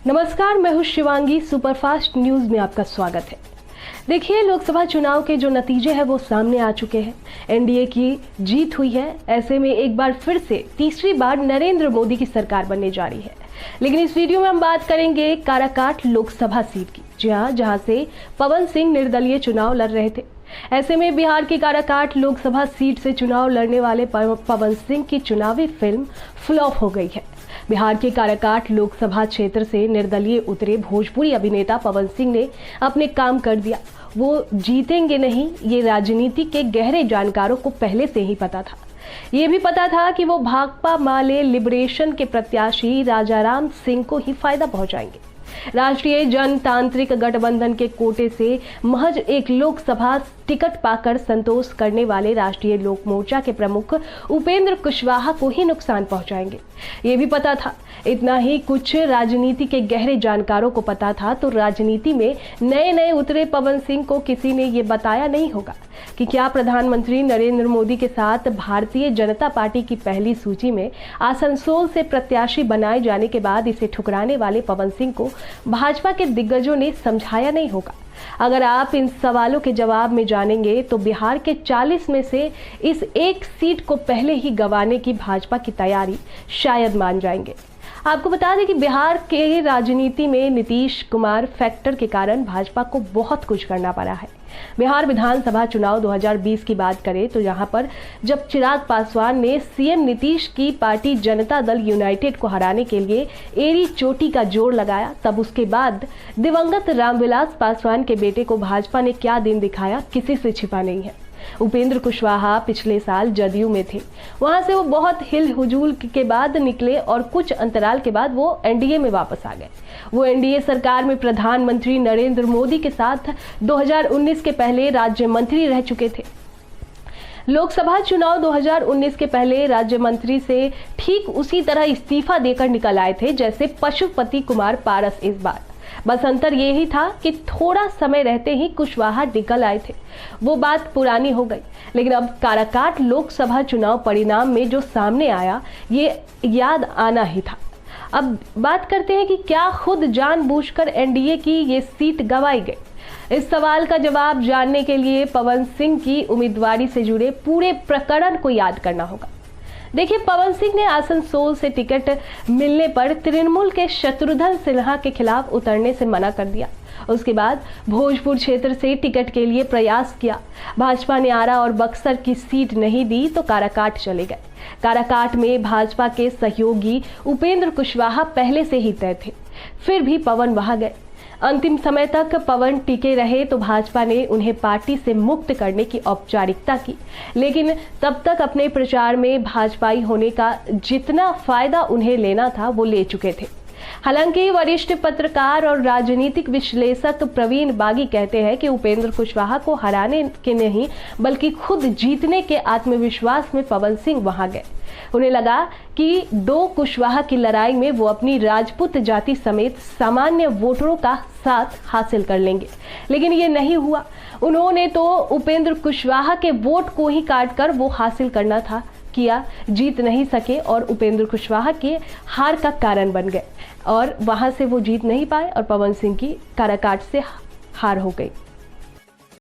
नमस्कार, मैं हूं शिवांगी। सुपरफास्ट न्यूज में आपका स्वागत है। देखिए, लोकसभा चुनाव के जो नतीजे हैं वो सामने आ चुके हैं। एनडीए की जीत हुई है। ऐसे में एक बार फिर से तीसरी बार नरेंद्र मोदी की सरकार बनने जा रही है। लेकिन इस वीडियो में हम बात करेंगे काराकाट लोकसभा सीट की, जहां से पवन सिंह निर्दलीय चुनाव लड़ रहे थे। ऐसे में बिहार की काराकाट लोकसभा सीट से चुनाव लड़ने वाले पवन सिंह की चुनावी फिल्म फ्लॉप हो गई है। बिहार के काराकाट लोकसभा क्षेत्र से निर्दलीय उतरे भोजपुरी अभिनेता पवन सिंह ने अपने काम कर दिया। वो जीतेंगे नहीं, ये राजनीति के गहरे जानकारों को पहले से ही पता था। ये भी पता था कि वो भाकपा माले लिबरेशन के प्रत्याशी राजाराम सिंह को ही फायदा पहुंचाएंगे। राष्ट्रीय जनतांत्रिक गठबंधन के कोटे से महज एक लोकसभा टिकट पाकर संतोष करने वाले राष्ट्रीय लोक मोर्चा के प्रमुख उपेंद्र कुशवाहा को ही नुकसान पहुंचाएंगे। ये भी पता था। इतना ही कुछ राजनीति के गहरे जानकारों को पता था तो राजनीति में नए नए उतरे पवन सिंह को किसी ने ये बताया नहीं होगा कि क्या प्रधानमंत्री नरेंद्र मोदी के साथ भारतीय जनता पार्टी की पहली सूची में आसनसोल से प्रत्याशी बनाए जाने के बाद इसे ठुकराने वाले पवन सिंह को भाजपा के दिग्गजों ने समझाया नहीं होगा। अगर आप इन सवालों के जवाब में जानेंगे तो बिहार के 40 में से इस एक सीट को पहले ही गंवाने की भाजपा की तैयारी शायद मान जाएंगे। आपको बता दें कि बिहार के राजनीति में नीतीश कुमार फैक्टर के कारण भाजपा को बहुत कुछ करना पड़ा है। बिहार विधानसभा चुनाव 2020 की बात करें तो यहाँ पर जब चिराग पासवान ने सीएम नीतीश की पार्टी जनता दल यूनाइटेड को हराने के लिए एड़ी चोटी का जोर लगाया, तब उसके बाद दिवंगत रामविलास पासवान के बेटे को भाजपा ने क्या दिन दिखाया, किसी से छिपा नहीं है। उपेंद्र कुशवाहा पिछले साल जदयू में थे। वहां से वो बहुत हिल हुजूल के बाद निकले और कुछ अंतराल के बाद वो एनडीए में वापस आ गए। वो एनडीए सरकार में प्रधानमंत्री नरेंद्र मोदी के साथ 2019 के पहले राज्य मंत्री रह चुके थे। लोकसभा चुनाव 2019 के पहले राज्य मंत्री से ठीक उसी तरह इस्तीफा देकर निकल आए थे जैसे पशुपति कुमार पारस इस बार। बस अंतर यही था कि थोड़ा समय रहते ही कुशवाहा निकल आए थे। वो बात पुरानी हो गई। लेकिन अब काराकाट लोकसभा चुनाव परिणाम में जो सामने आया ये याद आना ही था। अब बात करते हैं कि क्या खुद जानबूझकर एनडीए की ये सीट गंवाई गई। इस सवाल का जवाब जानने के लिए पवन सिंह की उम्मीदवारी से जुड़े पूरे प्रकरण को याद करना होगा। देखिए, पवन सिंह ने आसनसोल से टिकट मिलने पर तृणमूल के शत्रुघ्न सिन्हा के खिलाफ उतरने से मना कर दिया। उसके बाद भोजपुर क्षेत्र से टिकट के लिए प्रयास किया। भाजपा ने आरा और बक्सर की सीट नहीं दी तो काराकाट चले गए। काराकाट में भाजपा के सहयोगी उपेंद्र कुशवाहा पहले से ही तय थे, फिर भी पवन वहां गए। अंतिम समय तक पवन टिके रहे तो भाजपा ने उन्हें पार्टी से मुक्त करने की औपचारिकता की, लेकिन तब तक अपने प्रचार में भाजपाई होने का जितना फायदा उन्हें लेना था वो ले चुके थे। हालांकि वरिष्ठ पत्रकार और राजनीतिक विश्लेषक प्रवीण बागी कहते हैं कि उपेंद्र कुशवाहा को हराने के नहीं बल्कि खुद जीतने के आत्मविश्वास में पवन सिंह वहां गए। उन्हें लगा कि दो कुशवाहा की लड़ाई में वो अपनी राजपूत जाति समेत सामान्य वोटरों का साथ हासिल कर लेंगे, लेकिन ये नहीं हुआ। उन्होंने तो उपेंद्र कुशवाहा के वोट को ही काट कर वो हासिल करना था किया, जीत नहीं सके और उपेंद्र कुशवाहा के हार का कारण बन गए और वहां से वो जीत नहीं पाए और पवन सिंह की काराकाट से हार हो गई।